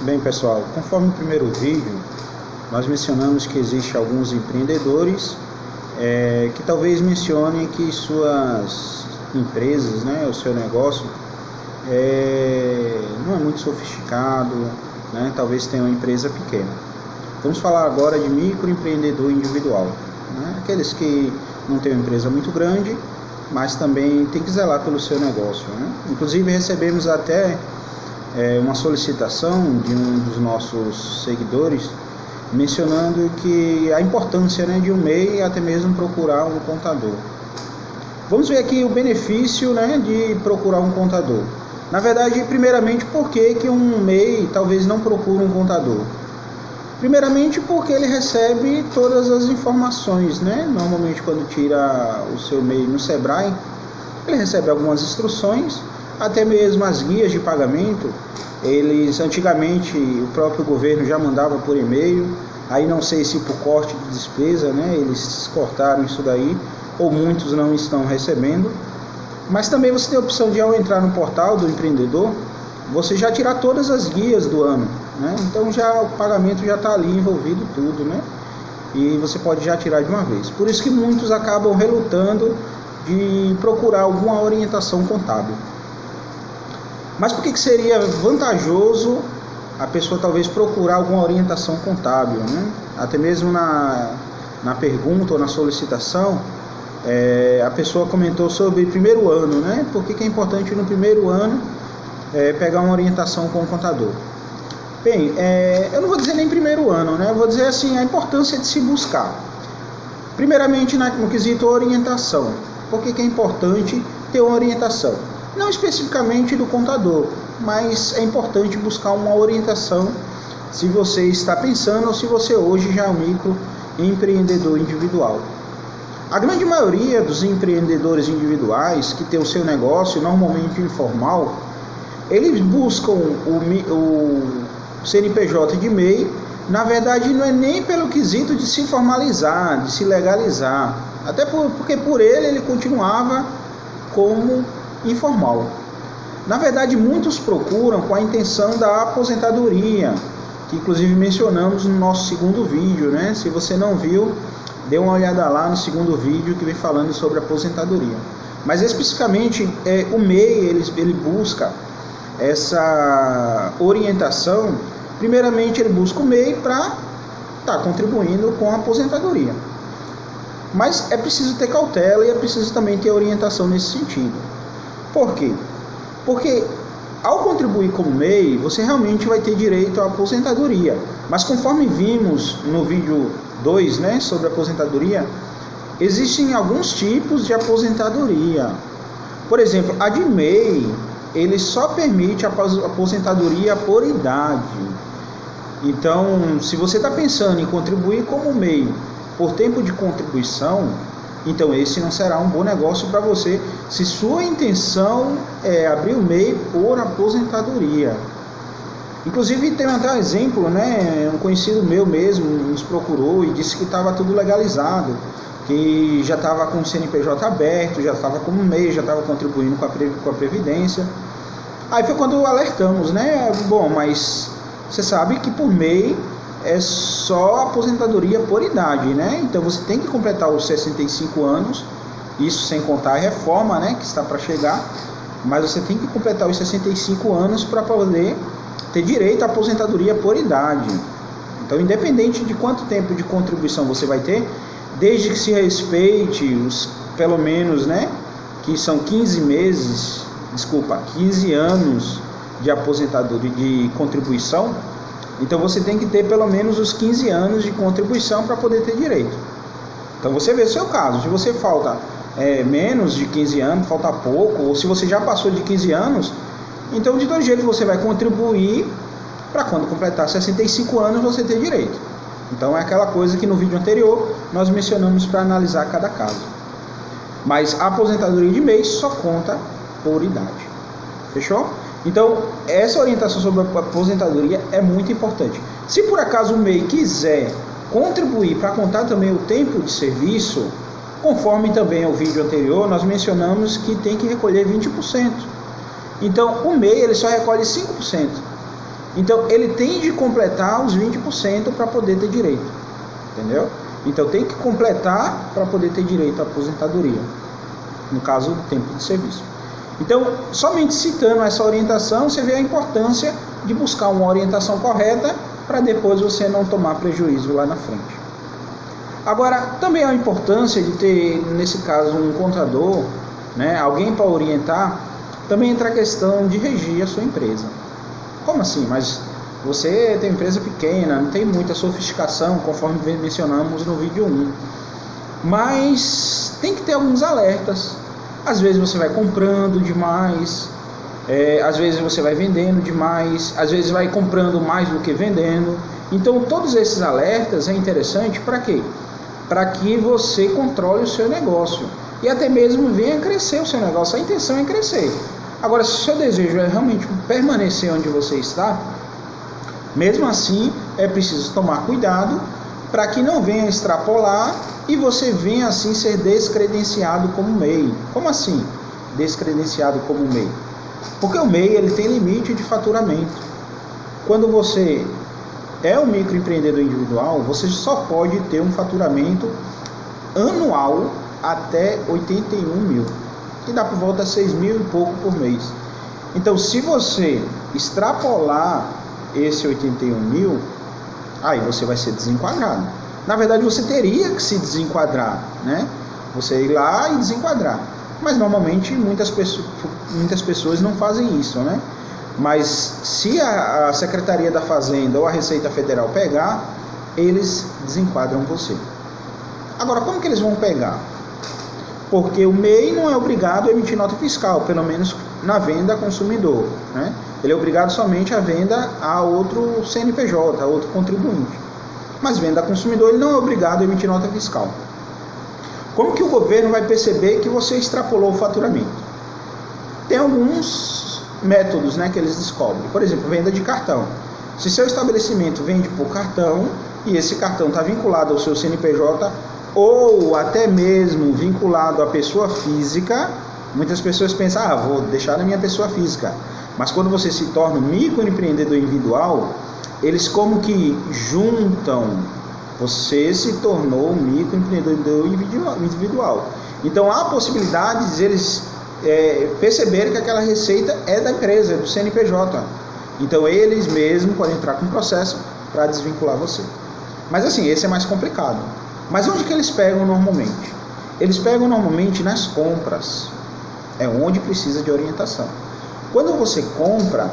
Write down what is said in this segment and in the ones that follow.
Bem, pessoal, conforme o primeiro vídeo, nós mencionamos que existem alguns empreendedores que talvez mencionem que suas empresas, o seu negócio não é muito sofisticado, talvez tenha uma empresa pequena. Vamos falar agora de microempreendedor individual, aqueles que não têm uma empresa muito grande, mas também tem que zelar pelo seu negócio. Inclusive recebemos até uma solicitação de um dos nossos seguidores mencionando que a importância de um MEI e até mesmo procurar um contador. Vamos ver aqui o benefício de procurar um contador. Na verdade, primeiramente, por que um MEI talvez não procure um contador? Primeiramente porque ele recebe todas as informações, Normalmente quando tira o seu MEI no Sebrae, ele recebe algumas instruções, até mesmo as guias de pagamento. Antigamente o próprio governo já mandava por e-mail, aí não sei se por corte de despesa, eles cortaram isso daí, ou muitos não estão recebendo. Mas também você tem a opção de, ao entrar no portal do empreendedor, você já tirar todas as guias do ano, Então o pagamento já está ali envolvido tudo, E você pode já tirar de uma vez. Por isso que muitos acabam relutando de procurar alguma orientação contábil. Mas por que seria vantajoso a pessoa talvez procurar alguma orientação contábil, Até mesmo na pergunta ou na solicitação, a pessoa comentou sobre o primeiro ano, Por que é importante no primeiro ano pegar uma orientação com o contador? Bem, eu não vou dizer nem primeiro ano, Eu vou dizer assim, a importância de se buscar. Primeiramente no quesito orientação. Por que é importante ter uma orientação? Não especificamente do contador, mas é importante buscar uma orientação se você está pensando ou se você hoje já é um microempreendedor individual. A grande maioria dos empreendedores individuais que tem o seu negócio normalmente informal, eles buscam o CNPJ de MEI, na verdade não é nem pelo quesito de se formalizar, de se legalizar, até porque por ele continuava como informal. Na verdade, muitos procuram com a intenção da aposentadoria, que inclusive mencionamos no nosso segundo vídeo, Se você não viu, dê uma olhada lá no segundo vídeo que vem falando sobre aposentadoria. Mas especificamente o MEI, ele busca essa orientação. Primeiramente ele busca o MEI para estar contribuindo com a aposentadoria. Mas é preciso ter cautela e é preciso também ter orientação nesse sentido. Por quê? Porque ao contribuir como MEI, você realmente vai ter direito à aposentadoria. Mas conforme vimos no vídeo 2, sobre aposentadoria, existem alguns tipos de aposentadoria. Por exemplo, a de MEI, ele só permite a aposentadoria por idade. Então, se você está pensando em contribuir como MEI por tempo de contribuição, então esse não será um bom negócio para você, se sua intenção é abrir o MEI por aposentadoria. Inclusive tem até um exemplo, um conhecido meu mesmo nos procurou e disse que estava tudo legalizado, que já estava com o CNPJ aberto, já estava como MEI, já estava contribuindo com a Previdência. Aí foi quando alertamos, Bom, mas você sabe que por MEI é só aposentadoria por idade, Então você tem que completar os 65 anos, isso sem contar a reforma, que está para chegar, mas você tem que completar os 65 anos para poder ter direito à aposentadoria por idade. Então, independente de quanto tempo de contribuição você vai ter, desde que se respeite os, pelo menos, que são 15 anos de aposentadoria, de contribuição. Então você tem que ter pelo menos os 15 anos de contribuição para poder ter direito. Então você vê o seu caso, se você falta menos de 15 anos, falta pouco, ou se você já passou de 15 anos, então de todo jeito você vai contribuir para quando completar 65 anos você ter direito. Então é aquela coisa que no vídeo anterior nós mencionamos para analisar cada caso. Mas a aposentadoria de MEI só conta por idade. Fechou? Então, essa orientação sobre a aposentadoria é muito importante. Se por acaso o MEI quiser contribuir para contar também o tempo de serviço, conforme também o vídeo anterior, nós mencionamos que tem que recolher 20%. Então, o MEI ele só recolhe 5%. Então ele tem de completar os 20% para poder ter direito, entendeu? Então tem que completar para poder ter direito à aposentadoria, no caso do tempo de serviço. Então, somente citando essa orientação, você vê a importância de buscar uma orientação correta para depois você não tomar prejuízo lá na frente. Agora, também há a importância de ter, nesse caso, um contador, né, alguém para orientar. Também entra a questão de regir a sua empresa. Como assim? Mas você tem empresa pequena, não tem muita sofisticação, conforme mencionamos no vídeo 1. Mas tem que ter alguns alertas. Às vezes você vai comprando demais, às vezes você vai vendendo demais, às vezes vai comprando mais do que vendendo. Então todos esses alertas é interessante para quê? Para que você controle o seu negócio e até mesmo venha crescer o seu negócio. A intenção é crescer. Agora, se o seu desejo é realmente permanecer onde você está, mesmo assim é preciso tomar cuidado para que não venha extrapolar e você venha assim ser descredenciado como MEI. Como assim descredenciado como MEI? Porque o MEI ele tem limite de faturamento. Quando você é um microempreendedor individual, você só pode ter um faturamento anual até 81 mil, que dá por volta a 6 mil e pouco por mês. Então, se você extrapolar esse 81 mil, aí você vai ser desenquadrado. Na verdade, você teria que se desenquadrar, né? Você ir lá e desenquadrar. Mas normalmente muitas pessoas não fazem isso, né? Mas se a Secretaria da Fazenda ou a Receita Federal pegar, eles desenquadram você. Agora, como que eles vão pegar? Porque o MEI não é obrigado a emitir nota fiscal, pelo menos na venda a consumidor, né? Ele é obrigado somente a venda a outro CNPJ, a outro contribuinte. Mas venda a consumidor, ele não é obrigado a emitir nota fiscal. Como que o governo vai perceber que você extrapolou o faturamento? Tem alguns métodos, né, que eles descobrem. Por exemplo, venda de cartão. Se seu estabelecimento vende por cartão e esse cartão está vinculado ao seu CNPJ ou até mesmo vinculado à pessoa física, muitas pessoas pensam, vou deixar na minha pessoa física. Mas quando você se torna um microempreendedor individual, eles como que juntam, você se tornou um microempreendedor individual. Então há possibilidades de eles perceberem que aquela receita é da empresa, é do CNPJ. Então eles mesmos podem entrar com um processo para desvincular você. Mas assim, esse é mais complicado. Mas onde que eles pegam normalmente? Eles pegam normalmente nas compras. É onde precisa de orientação. Quando você compra,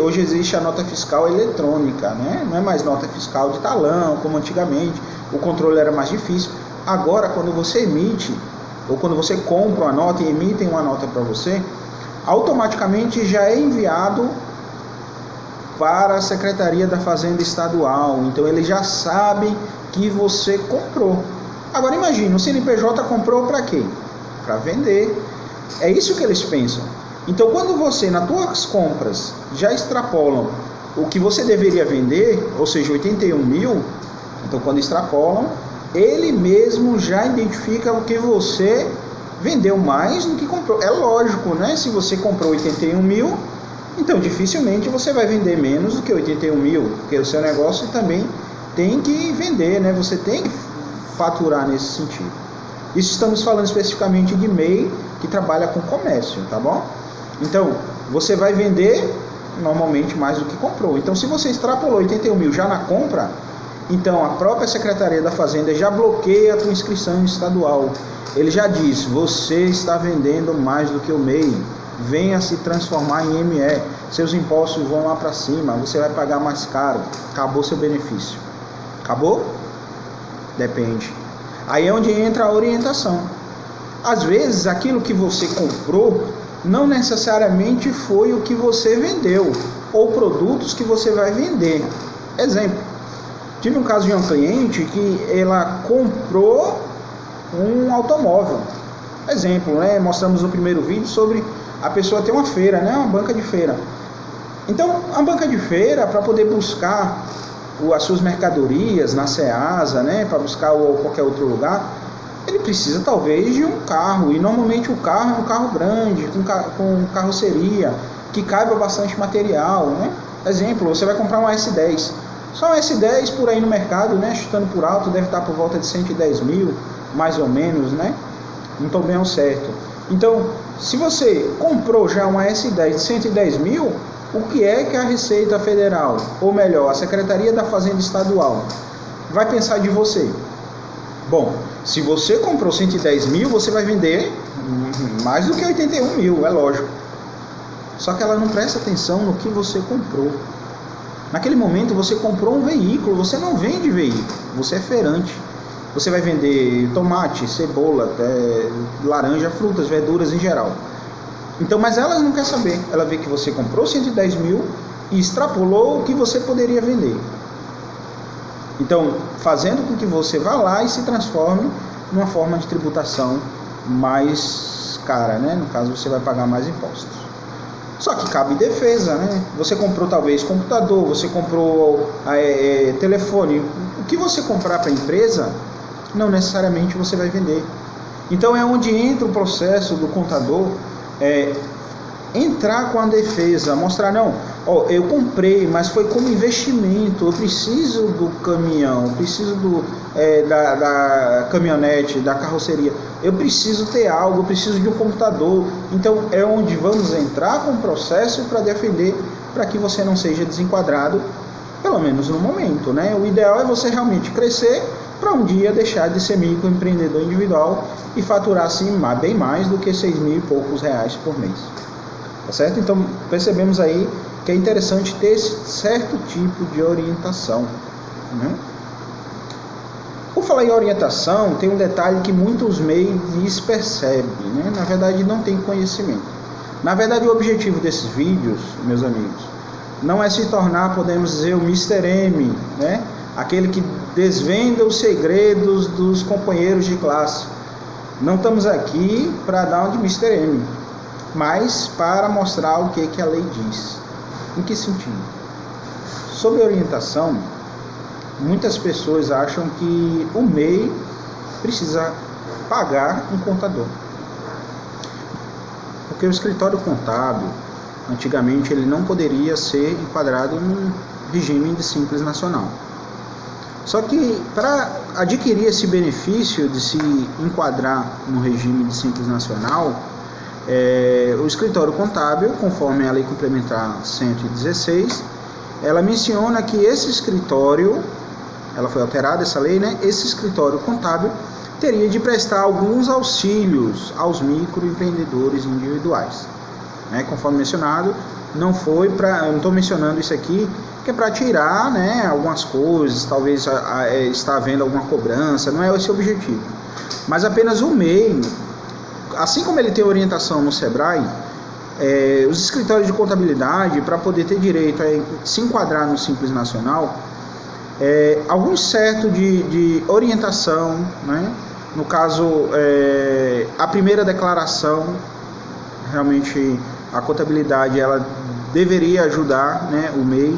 hoje existe a nota fiscal eletrônica, né? Não é mais nota fiscal de talão, como antigamente. O controle era mais difícil. Agora, quando você emite, ou quando você compra uma nota e emitem uma nota para você, automaticamente já é enviado para a Secretaria da Fazenda Estadual. Então, eles já sabem que você comprou. Agora, imagine, o CNPJ comprou para quê? Para vender. É isso que eles pensam. Então, quando você, nas suas compras, já extrapolam o que você deveria vender, ou seja, 81 mil, então quando extrapolam, ele mesmo já identifica o que você vendeu mais do que comprou. É lógico, né? Se você comprou 81 mil, então dificilmente você vai vender menos do que 81 mil, porque o seu negócio também tem que vender, né? Você tem que faturar nesse sentido. Isso estamos falando especificamente de MEI que trabalha com comércio, tá bom? Então, você vai vender normalmente mais do que comprou. Então, se você extrapolou 81 mil já na compra, então a própria Secretaria da Fazenda já bloqueia a tua inscrição estadual. Ele já diz, você está vendendo mais do que o MEI, venha se transformar em ME, seus impostos vão lá para cima, você vai pagar mais caro, acabou seu benefício. Acabou? Depende. Aí é onde entra a orientação. Às vezes, aquilo que você comprou não necessariamente foi o que você vendeu, ou produtos que você vai vender. Exemplo, tive um caso de uma cliente que ela comprou um automóvel. Exemplo, né? Mostramos no primeiro vídeo sobre a pessoa ter uma feira, né? Uma banca de feira. Então, a banca de feira, para poder buscar as suas mercadorias na Ceasa, né? Para buscar ou qualquer outro lugar, ele precisa talvez de um carro, e normalmente o carro é um carro grande, com carroceria, que caiba bastante material, né? Exemplo, você vai comprar um S10. Só um S10 por aí no mercado, né, chutando por alto, deve estar por volta de 110 mil, mais ou menos, né? Não estou bem ao certo. Então, se você comprou já uma S10 de 110 mil, o que é que a Receita Federal, ou melhor, a Secretaria da Fazenda Estadual, vai pensar de você? Bom, se você comprou 110 mil, você vai vender mais do que 81 mil, é lógico. Só que ela não presta atenção no que você comprou. Naquele momento você comprou um veículo, você não vende veículo, você é feirante. Você vai vender tomate, cebola, laranja, frutas, verduras em geral. Então, mas ela não quer saber. Ela vê que você comprou 110 mil e extrapolou o que você poderia vender. Então, fazendo com que você vá lá e se transforme numa forma de tributação mais cara, né? No caso, você vai pagar mais impostos. Só que cabe defesa, né? Você comprou talvez computador, você comprou telefone. O que você comprar para a empresa, não necessariamente você vai vender. Então é onde entra o processo do contador, entrar com a defesa, mostrar, não, eu comprei, mas foi como investimento, eu preciso do caminhão, eu preciso da caminhonete, da carroceria, eu preciso ter algo, eu preciso de um computador. Então é onde vamos entrar com o processo para defender, para que você não seja desenquadrado, pelo menos no momento, né? O ideal é você realmente crescer para um dia deixar de ser microempreendedor individual e faturar assim bem mais do que 6 mil e poucos reais por mês. Tá certo? Então percebemos aí que é interessante ter esse certo tipo de orientação, né? Por falar em orientação, tem um detalhe que muitos MEI despercebem, né? Na verdade não tem conhecimento. Na verdade o objetivo desses vídeos, meus amigos, não é se tornar, podemos dizer, o Mr. M, né? Aquele que desvenda os segredos dos companheiros de classe. Não estamos aqui para dar um de Mr. M, mas para mostrar o que a lei diz. Em que sentido? Sobre orientação, muitas pessoas acham que o MEI precisa pagar um contador. Porque o escritório contábil, antigamente, ele não poderia ser enquadrado no regime de Simples Nacional. Só que para adquirir esse benefício de se enquadrar no regime de Simples Nacional, o escritório contábil, conforme a Lei Complementar 116, ela menciona que esse escritório, ela foi alterada essa lei, né? Esse escritório contábil teria de prestar alguns auxílios aos microempreendedores individuais, né? Conforme mencionado, não foi para, eu não estou mencionando isso aqui, que é para tirar, né, algumas coisas, talvez está havendo alguma cobrança, não é esse o objetivo. Mas apenas o MEI, assim como ele tem orientação no Sebrae, os escritórios de contabilidade, para poder ter direito a se enquadrar no Simples Nacional, algum certo de orientação, né? No caso, a primeira declaração, realmente a contabilidade ela deveria ajudar, né, o MEI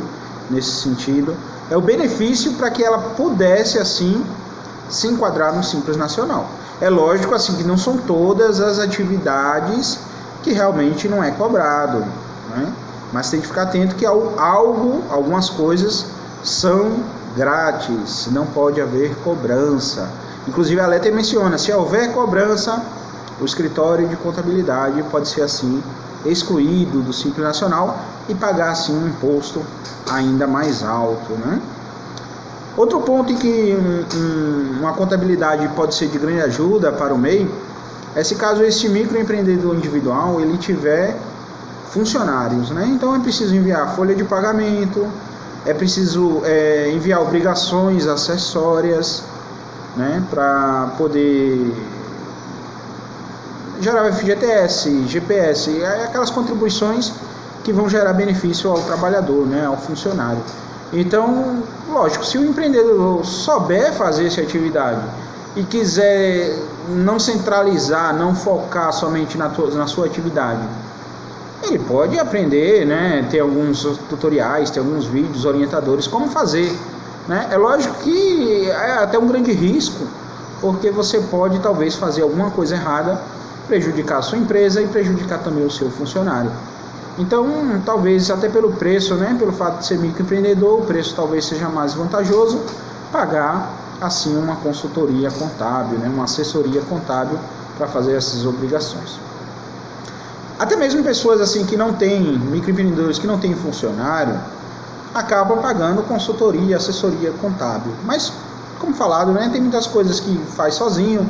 nesse sentido. É o benefício para que ela pudesse assim se enquadrar no Simples Nacional. É lógico assim que não são todas as atividades que realmente não é cobrado, né? Mas tem que ficar atento que algumas coisas são grátis, não pode haver cobrança. Inclusive a letra menciona, se houver cobrança, o escritório de contabilidade pode ser assim excluído do Simples Nacional e pagar assim um imposto ainda mais alto, né? Outro ponto em que uma contabilidade pode ser de grande ajuda para o MEI é se caso este microempreendedor individual ele tiver funcionários, né? Então é preciso enviar folha de pagamento, é preciso enviar obrigações acessórias, né? Para poder gerar FGTS, GPS, aquelas contribuições que vão gerar benefício ao trabalhador, né, ao funcionário. Então, lógico, se o empreendedor souber fazer essa atividade e quiser não centralizar, não focar somente na sua atividade, ele pode aprender, né, ter alguns tutoriais, ter alguns vídeos orientadores como fazer, né? É lógico que é até um grande risco, porque você pode talvez fazer alguma coisa errada, prejudicar a sua empresa e prejudicar também o seu funcionário. Então, talvez até pelo preço, né, pelo fato de ser microempreendedor, o preço talvez seja mais vantajoso pagar assim uma consultoria contábil, né, uma assessoria contábil para fazer essas obrigações. Até mesmo pessoas assim que não têm, microempreendedores que não têm funcionário, acabam pagando consultoria, assessoria contábil. Mas, como falado, né, tem muitas coisas que faz sozinho.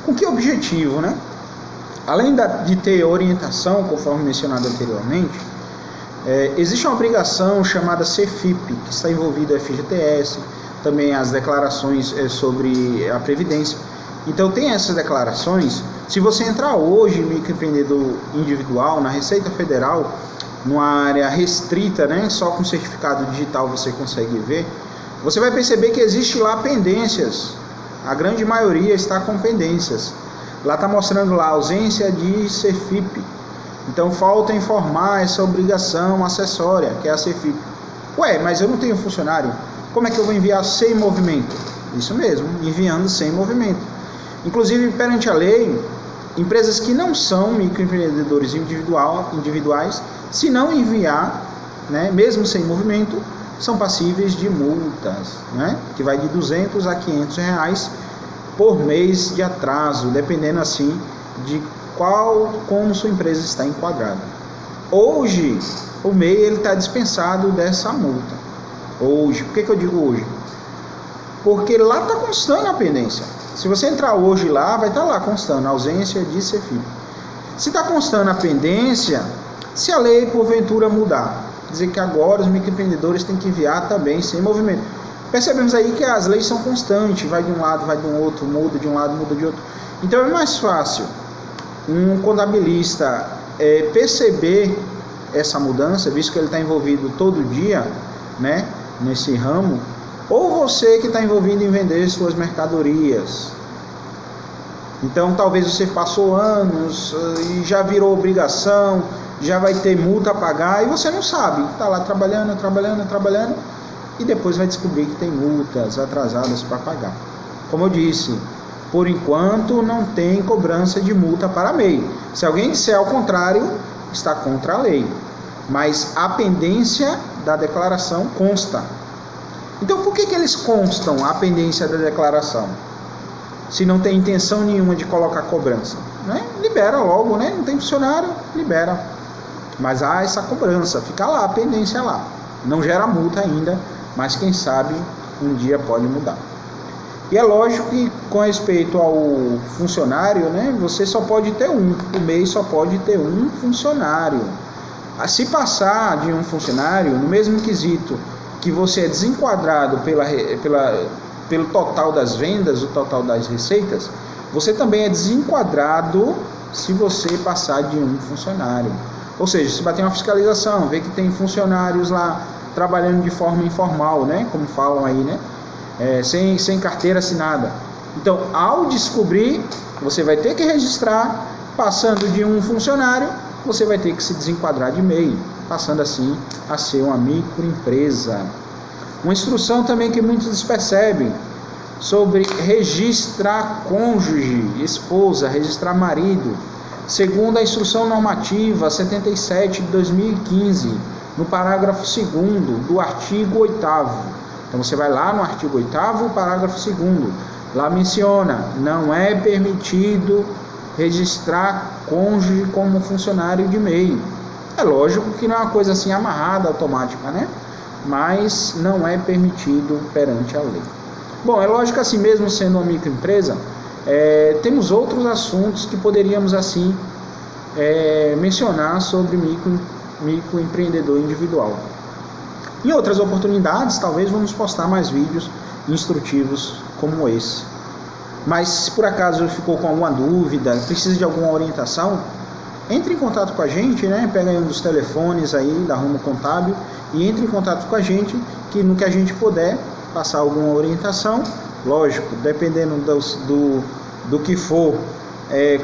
Com que objetivo, né? Além de ter orientação, conforme mencionado anteriormente, existe uma obrigação chamada CFIP, que está envolvida a FGTS, também as declarações sobre a Previdência. Então tem essas declarações. Se você entrar hoje, microempreendedor individual, na Receita Federal, numa área restrita, né, só com certificado digital você consegue ver, você vai perceber que existe lá pendências. A grande maioria está com pendências. Lá está mostrando lá a ausência de CFIP. Então falta informar essa obrigação acessória, que é a CFIP. Ué, mas eu não tenho funcionário. Como é que eu vou enviar sem movimento? Isso mesmo, enviando sem movimento. Inclusive, perante a lei, empresas que não são microempreendedores individuais, se não enviar, né, mesmo sem movimento, são passíveis de multas, né, que vai de R$200 a R$500 por mês de atraso, dependendo assim de como sua empresa está enquadrada. Hoje, o MEI está dispensado dessa multa. Hoje, por que eu digo hoje? Porque lá está constando a pendência. Se você entrar hoje lá, vai estar lá constando a ausência de CFIP. Se está constando a pendência, se a lei porventura mudar, dizer que agora os microempreendedores têm que enviar também sem movimento. Percebemos aí que as leis são constantes, vai de um lado, vai de um outro, muda de um lado, muda de outro. Então é mais fácil um contabilista perceber essa mudança, visto que ele está envolvido todo dia, né, nesse ramo, ou você que está envolvido em vender suas mercadorias. Então talvez você passou anos e já virou obrigação, já vai ter multa a pagar e você não sabe, está lá trabalhando e depois vai descobrir que tem multas atrasadas para pagar. Como eu disse, por enquanto não tem cobrança de multa para MEI. Se alguém disser ao contrário, está contra a lei. Mas a pendência da declaração consta. Então por que eles constam a pendência da declaração? Se não tem intenção nenhuma de colocar cobrança, né? Libera logo, né? Não tem funcionário, libera. Mas há essa cobrança, fica lá, a pendência lá. Não gera multa ainda, mas quem sabe um dia pode mudar. E é lógico que com respeito ao funcionário, né, você só pode ter um, o MEI só pode ter um funcionário. Se passar de um funcionário, no mesmo quesito que você é desenquadrado pelo total das vendas, o total das receitas, você também é desenquadrado se você passar de um funcionário. Ou seja, se bater uma fiscalização, ver que tem funcionários lá trabalhando de forma informal, né, como falam aí, né, sem carteira assinada. Então, ao descobrir, você vai ter que registrar, passando de um funcionário, você vai ter que se desenquadrar de MEI, passando assim a ser uma microempresa. Uma instrução também que muitos despercebem sobre registrar cônjuge, esposa, registrar marido, segundo a instrução normativa 77 de 2015, no parágrafo 2º do artigo 8º. Então você vai lá no artigo 8º, parágrafo 2º, lá menciona, não é permitido registrar cônjuge como funcionário de MEI. É lógico que não é uma coisa assim amarrada, automática, né? Mas não é permitido perante a lei. Bom, é lógico que assim mesmo sendo uma microempresa, temos outros assuntos que poderíamos assim mencionar sobre microempreendedor individual. Em outras oportunidades, talvez vamos postar mais vídeos instrutivos como esse. Mas se por acaso ficou com alguma dúvida, precisa de alguma orientação, entre em contato com a gente, né? Pega aí um dos telefones aí da Rumo Contábil e entre em contato com a gente, que no que a gente puder passar alguma orientação, lógico, dependendo do que for,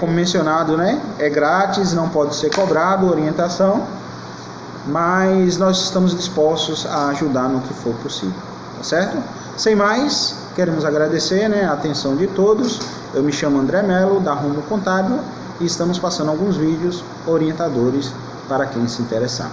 como mencionado, né? É grátis, não pode ser cobrado orientação, mas nós estamos dispostos a ajudar no que for possível, tá certo? Sem mais, queremos agradecer, né, a atenção de todos. Eu me chamo André Melo, da Rumo Contábil, e estamos passando alguns vídeos orientadores para quem se interessar.